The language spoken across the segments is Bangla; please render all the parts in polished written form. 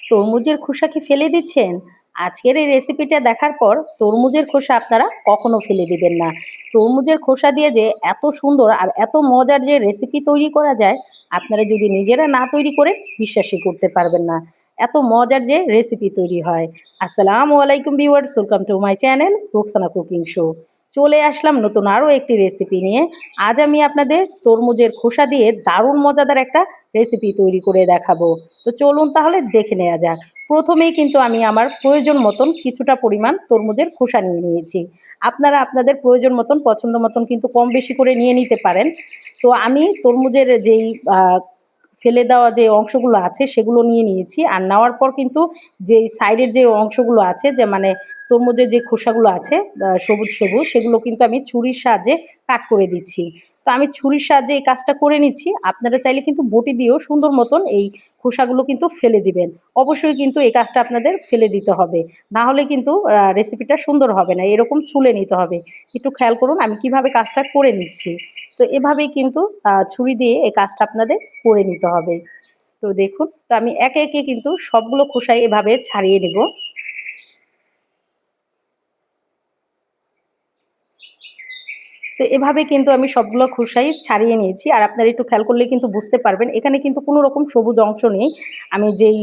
তরমুজের খোসা কি ফেলে দিচ্ছেন? আজকের এই রেসিপিটা দেখার পর তরমুজের খোসা আপনারা কখনো ফেলে দিবেন না। তরমুজের খোসা দিয়ে যে এত সুন্দর আর এত মজার যে রেসিপি তৈরি করা যায়, আপনারা যদি নিজেরা না তৈরি করে বিশ্বাসই করতে পারবেন না। এত মজার যে রেসিপি তৈরি হয়। আসসালামু আলাইকুম viewers, welcome to my channel Rukhsana cooking show. চলে আসলাম নতুন আরও একটি রেসিপি নিয়ে। আজ আমি আপনাদের তরমুজের খোসা দিয়ে দারুণ মজাদার একটা রেসিপি তৈরি করে দেখাবো। তো চলুন তাহলে দেখে নেওয়া যাক। প্রথমেই কিন্তু আমি আমার প্রয়োজন মতন কিছুটা পরিমাণ তরমুজের খোসা নিয়ে নিয়েছি। আপনারা আপনাদের প্রয়োজন মতন পছন্দ মতন কিন্তু কম বেশি করে নিয়ে নিতে পারেন। তো আমি তরমুজের যেই ফেলে দেওয়া যে অংশগুলো আছে সেগুলো নিয়ে নিয়েছি। আর নেওয়ার পর কিন্তু যেই সাইডের যে অংশগুলো আছে, যে মানে তরমুজের যে খোসাগুলো আছে সবুজ সবুজ, সেগুলো কিন্তু আমি ছুরির সাহায্যে কাট করে দিচ্ছি। তো আমি ছুরির সাহায্যে এই কাজটা করে নিচ্ছি। আপনারা চাইলে কিন্তু বটি দিয়েও সুন্দর মতন এই খোসাগুলো কিন্তু ফেলে দিবেন। অবশ্যই কিন্তু এই কাজটা আপনাদের ফেলে দিতে হবে, না হলে কিন্তু রেসিপিটা সুন্দর হবে না। এরকম ছুলে নিতে হবে। একটু খেয়াল করুন আমি কিভাবে কাজটা করে নিচ্ছি। তো এভাবেই কিন্তু ছুরি দিয়ে এই কাজটা আপনাদের করে নিতে হবে। তো দেখুন, তো আমি একে একে কিন্তু সবগুলো খোসাই এভাবে ছাড়িয়ে নেব। তো এভাবে কিন্তু আমি সবগুলো খোসাই ছাড়িয়ে নিয়েছি। আর আপনারা একটু খেয়াল করলে কিন্তু বুঝতে পারবেন এখানে কিন্তু কোনো রকম সবুজ অংশ নেই। আমি যেই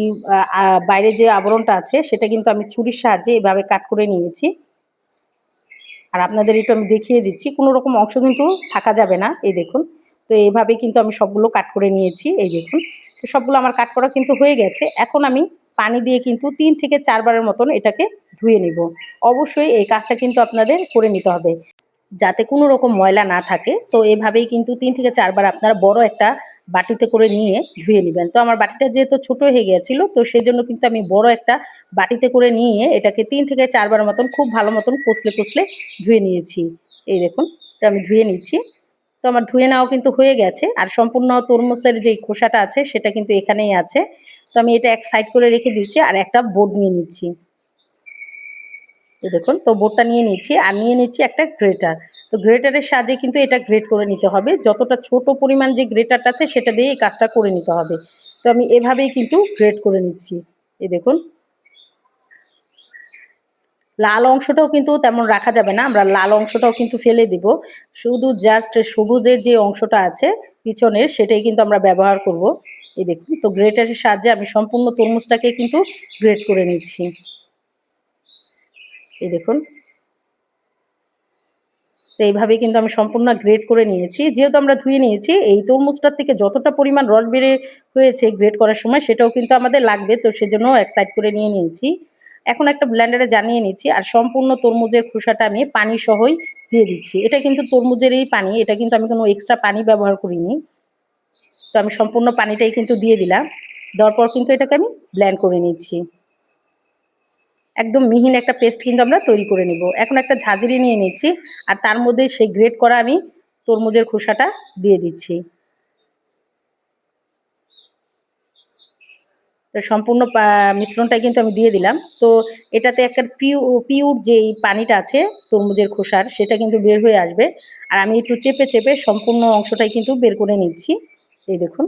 বাইরের যে আবরণটা আছে সেটা কিন্তু আমি ছুরির সাহায্যে এভাবে কাট করে নিয়েছি। আর আপনাদের একটু আমি দেখিয়ে দিচ্ছি, কোনো রকম অংশ কিন্তু থাকা যাবে না। এই দেখুন, তো এইভাবে কিন্তু আমি সবগুলো কাট করে নিয়েছি। এই দেখুন, তো সবগুলো আমার কাট করা কিন্তু হয়ে গেছে। এখন আমি পানি দিয়ে কিন্তু ৩ থেকে ৪ বারের মতন এটাকে ধুয়ে নিব। অবশ্যই এই কাজটা কিন্তু আপনাদের করে নিতে হবে, যাতে কোনো রকম ময়লা না থাকে। তো এভাবেই কিন্তু ৩ থেকে ৪ বার আপনারা বড় একটা বাটিতে করে নিয়ে ধুয়ে নেবেন। তো আমার বাটিটা যেহেতু ছোট হয়ে গিয়েছিল, তো সেজন্য কিন্তু আমি বড় একটা বাটিতে করে নিয়ে এটাকে ৩ থেকে ৪ বার মতন খুব ভালো মতন কষলে কষলে ধুয়ে নিয়েছি। এই দেখুন, তো আমি ধুয়ে নিচ্ছি। তো আমার ধুয়ে নেওয়া কিন্তু হয়ে গেছে। আর সম্পূর্ণ তরমুজের যে খোসাটা আছে সেটা কিন্তু এখানেই আছে। তো আমি এটা এক সাইড করে রেখে দিচ্ছি আর একটা বোর্ড নিয়ে নিচ্ছি। এই দেখুন, তো বোর্ডটা নিয়ে নিচ্ছি আর নিয়ে নিচ্ছি একটা গ্রেটার। তো গ্রেটারের সাহায্যে কিন্তু এটা গ্রেট করে নিতে হবে। যতটা ছোট পরিমাণ যে গ্রেটারটা আছে সেটা দিয়ে এই কাজটা করে নিতে হবে। তো আমি এভাবেই কিন্তু গ্রেট করে নিচ্ছি। এই দেখুন, লাল অংশটাও কিন্তু তেমন রাখা যাবে না, আমরা লাল অংশটাও কিন্তু ফেলে দিব। শুধু জাস্ট সবুজের যে অংশটা আছে পিছনের, সেটাই কিন্তু আমরা ব্যবহার করব। এই দেখুন, তো গ্রেটারের সাহায্যে আমি সম্পূর্ণ তরমুজটাকে কিন্তু গ্রেট করে নিচ্ছি। এই দেখুন, তো এইভাবেই কিন্তু আমি সম্পূর্ণ গ্রেট করে নিয়েছি। যেহেতু আমরা ধুয়ে নিয়েছি, এই তরমুজটার থেকে যতটা পরিমাণ রস বের হয়েছে গ্রেট করার সময় সেটাও কিন্তু আমাদের লাগবে। তো সেজন্য এক সাইড করে নিয়ে নিয়েছি। এখন একটা ব্লেন্ডারে জানিয়ে নিচ্ছি আর সম্পূর্ণ তরমুজের খোসাটা আমি পানি সহই দিয়ে দিচ্ছি। এটা কিন্তু তরমুজেরই পানি, এটা কিন্তু আমি কোনো এক্সট্রা পানি ব্যবহার করিনি। তো আমি সম্পূর্ণ পানিটাই কিন্তু দিয়ে দিলাম। দেওয়ার পর কিন্তু এটাকে আমি ব্লেন্ড করে নিচ্ছি। একদম মিহিন একটা পেস্ট কিন্তু আমরা তৈরি করে নিব। এখন একটা ঝাঁঝরি নিয়ে নিচ্ছি আর তার মধ্যে সেই গ্রেট করা আমি তরমুজের খোসাটা দিয়ে দিচ্ছি। তো সম্পূর্ণ মিশ্রণটাই কিন্তু আমি দিয়ে দিলাম। তো এটাতে একটা পিওর যেই পানিটা আছে তরমুজের খোসার, সেটা কিন্তু বের হয়ে আসবে। আর আমি একটু চেপে চেপে সম্পূর্ণ অংশটাই কিন্তু বের করে নিচ্ছি। এই দেখুন,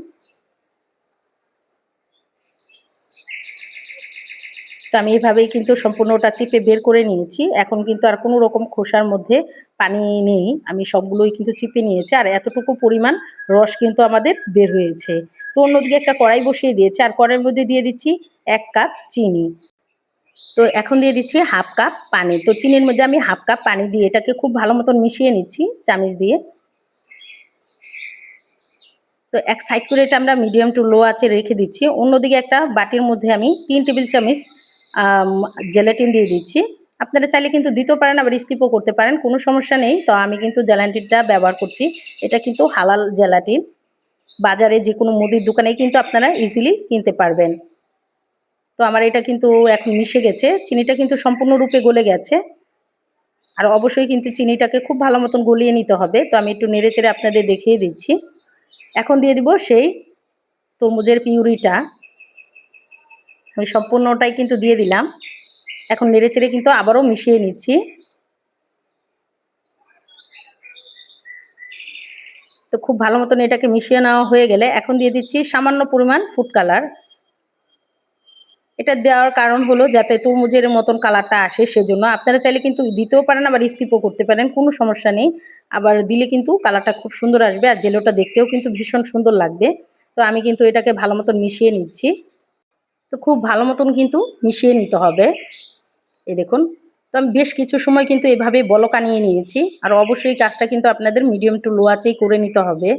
তো আমি এভাবেই কিন্তু সম্পূর্ণটা চিপে বের করে নিয়েছি। এখন কিন্তু আর কোনো রকম খোসার মধ্যে পানি নেই। আমি সবগুলোই কিন্তু চিপে নিয়েছি আর এতটুকু পরিমাণ রস কিন্তু আমাদের বের হয়েছে। তো অন্যদিকে একটা কড়াই বসিয়ে দিয়েছি আর কড়াইয়ের মধ্যে দিয়ে দিচ্ছি ১ কাপ চিনি। তো এখন দিয়ে দিচ্ছি ১/২ কাপ পানি। তো চিনির মধ্যে আমি ১/২ কাপ পানি দিয়ে এটাকে খুব ভালো মতন মিশিয়ে নিচ্ছি চামচ দিয়ে। তো এক সাইড করে এটা আমরা মিডিয়াম টু লো আঁচে রেখে দিচ্ছি। অন্যদিকে একটা বাটির মধ্যে আমি ৩ টেবিল চামচ আম জেলাটিন দিয়ে দিচ্ছি। আপনারা চাইলে কিন্তু দিতেও পারেন, আবার স্কিপও করতে পারেন, কোনো সমস্যা নেই। তো আমি কিন্তু জেলাটিনটা ব্যবহার করছি। এটা কিন্তু হালাল জেলাটিন। বাজারে যেকোনো মুদির দোকানেই কিন্তু আপনারা ইজিলি কিনতে পারবেন। তো আমার এটা কিন্তু এখন মিশে গেছে। চিনিটা কিন্তু সম্পূর্ণরূপে গলে গেছে। আর অবশ্যই কিন্তু চিনিটাকে খুব ভালো মতন গলিয়ে নিতে হবে। তো আমি একটু নেড়েচেড়ে আপনাদের দেখিয়ে দিচ্ছি। এখন দিয়ে দিব সেই তরমুজের পিউরিটা। আমি সম্পূর্ণটাই কিন্তু দিয়ে দিলাম। এখন নেড়েচেড়ে কিন্তু আবারও মিশিয়ে নিচ্ছি। তো খুব ভালো মতন এটাকে মিশিয়ে নেওয়া হয়ে গেলে এখন দিয়ে দিচ্ছি সামান্য পরিমাণ ফুড কালার। এটা দেওয়ার কারণ হলো যাতে তরমুজের মতন কালারটা আসে সেজন্য। আপনারা চাইলে কিন্তু দিতেও পারেন আবার স্কিপও করতে পারেন, কোনো সমস্যা নেই। আবার দিলে কিন্তু কালারটা খুব সুন্দর আসবে আর জেলোটা দেখতেও কিন্তু ভীষণ সুন্দর লাগবে। তো আমি কিন্তু এটাকে ভালো মতন মিশিয়ে নিচ্ছি। তো খুব ভালো মতন কিন্তু মিশিয়ে নিতে হবে। এই দেখুন, তো আমি বেশ কিছু সময় কিন্তু এভাবে বলক আনিয়ে নিয়েছি। আর অবশ্যই কাজটা কিন্তু আপনাদের মিডিয়াম টু লো আঁচেই করে নিতে হবে।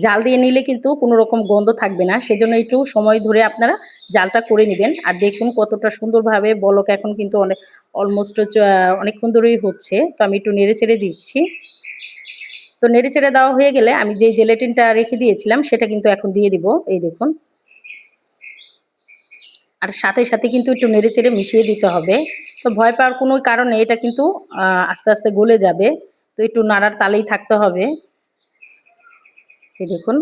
জাল দিয়ে নিলে কিন্তু কোনো রকম গন্ধ থাকবে না, সেজন্য একটু সময় ধরে আপনারা জালটা করে নেবেন। আর দেখুন কতটা সুন্দরভাবে বলক এখন কিন্তু অনেক অলমোস্ট অনেকক্ষণ ধরেই হচ্ছে। তো আমি একটু নেড়ে চেড়ে দিচ্ছি। তো নেড়ে চেড়ে দেওয়া হয়ে গেলে আমি যে জেলেটিনটা রেখে দিয়েছিলাম সেটা কিন্তু এখন দিয়ে দিব। এই দেখুন, আর সাথে সাথে কিন্তু একটু নেড়ে চেড়ে মিশিয়ে দিতে হবে। তো ভয় পাওয়ার কোনো কারণ নেই, এটা কিন্তু আস্তে আস্তে গলে যাবে। তো একটু নাড়ার তালেই থাকতে হবে। এই দেখুন,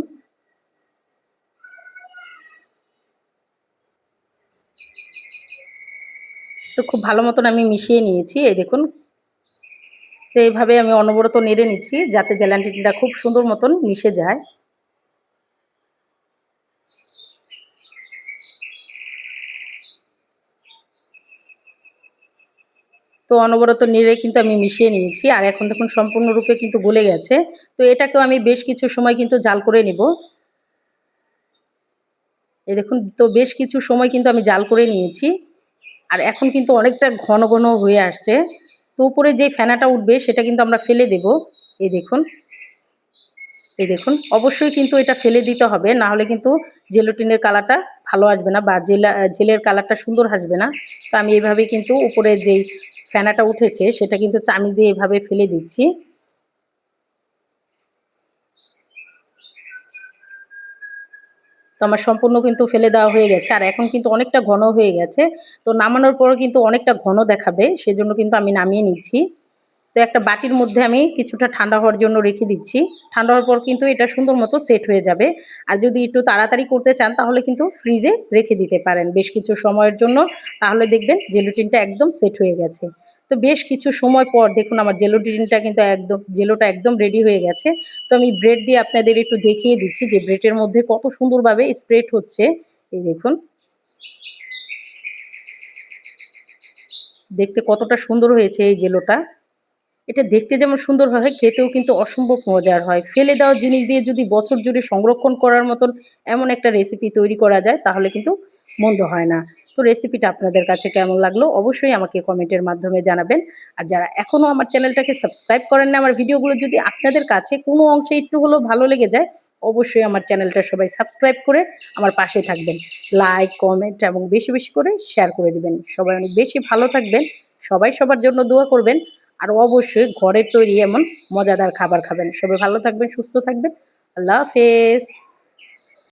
তো খুব ভালো মতন আমি মিশিয়ে নিয়েছি। এই দেখুন, তো এইভাবে আমি অনবরত নেড়ে নিচ্ছি যাতে জেলাটিনটা খুব সুন্দর মতন মিশে যায়। তো অনবরত নেড়ে কিন্তু আমি মিশিয়ে নিয়েছি। আর এখন দেখুন সম্পূর্ণরূপে কিন্তু গলে গেছে। তো এটাকেও আমি বেশ কিছু সময় কিন্তু জাল করে নিব। এই দেখুন, তো বেশ কিছু সময় কিন্তু আমি জাল করে নিয়েছি। আর এখন কিন্তু অনেকটা ঘন ঘন হয়ে আসছে। তো উপরে যে ফেনাটা উঠবে সেটা কিন্তু আমরা ফেলে দেব। এই দেখুন, এই দেখুন, অবশ্যই কিন্তু এটা ফেলে দিতে হবে, না হলে কিন্তু জেলাটিনের কালারটা ভালো আসবে না বা জেলের কালারটা সুন্দর আসবে না। তো আমি এইভাবে কিন্তু উপরের যেই ফেনাটা উঠেছে সেটা কিন্তু চামিচ দিয়ে এভাবে ফেলে দিচ্ছি। তো আমার সম্পূর্ণ কিন্তু ফেলে দেওয়া হয়ে গেছে। আর এখন কিন্তু অনেকটা ঘন হয়ে গেছে। তো নামানোর পরও কিন্তু অনেকটা ঘন দেখাবে, সেজন্য কিন্তু আমি নামিয়ে নিচ্ছি। তো একটা বাটির মধ্যে আমি কিছুটা ঠান্ডা হওয়ার জন্য রেখে দিচ্ছি। ঠান্ডা হওয়ার পর কিন্তু এটা সুন্দর মতো সেট হয়ে যাবে। আর যদি একটু তাড়াতাড়ি করতে চান তাহলে কিন্তু ফ্রিজে রেখে দিতে পারেন বেশ কিছু সময়ের জন্য। তাহলে দেখবেন জেলাটিনটা একদম সেট হয়ে গেছে। তো বেশ কিছু সময় পর দেখুন আমার জেলাটিনটা কিন্তু একদম জেলোটা একদম রেডি হয়ে গেছে। তো আমি ব্রেড দিয়ে আপনাদের একটু দেখিয়ে দিচ্ছি যে ব্রেডের মধ্যে কত সুন্দরভাবে স্প্রেড হচ্ছে। এই দেখুন, দেখতে কতটা সুন্দর হয়েছে এই জেলোটা। এটা দেখতে যেমন সুন্দর হয় খেতেও কিন্তু অসম্ভব মজার হয়। ফেলে দেওয়া জিনিস দিয়ে যদি বছর জুড়ে সংরক্ষণ করার মতন এমন একটা রেসিপি তৈরি করা যায় তাহলে কিন্তু মন্দ হয় না। তো রেসিপিটা আপনাদের কাছে কেমন লাগলো অবশ্যই আমাকে কমেন্টের মাধ্যমে জানাবেন। আর যারা এখনও আমার চ্যানেলটাকে সাবস্ক্রাইব করেন না, আমার ভিডিওগুলো যদি আপনাদের কাছে কোনো অংশে একটু হলেও ভালো লেগে যায়, অবশ্যই আমার চ্যানেলটা সবাই সাবস্ক্রাইব করে আমার পাশে থাকবেন। লাইক, কমেন্ট এবং বেশি বেশি করে শেয়ার করে দিবেন। সবাই অনেক বেশি ভালো থাকবেন। সবাই সবার জন্য দোয়া করবেন। আর অবশ্যই ঘরের তৈরি এমন মজাদার খাবার খাবেন। সবাই ভালো থাকবেন, সুস্থ থাকবেন। আল্লাহ হাফেজ।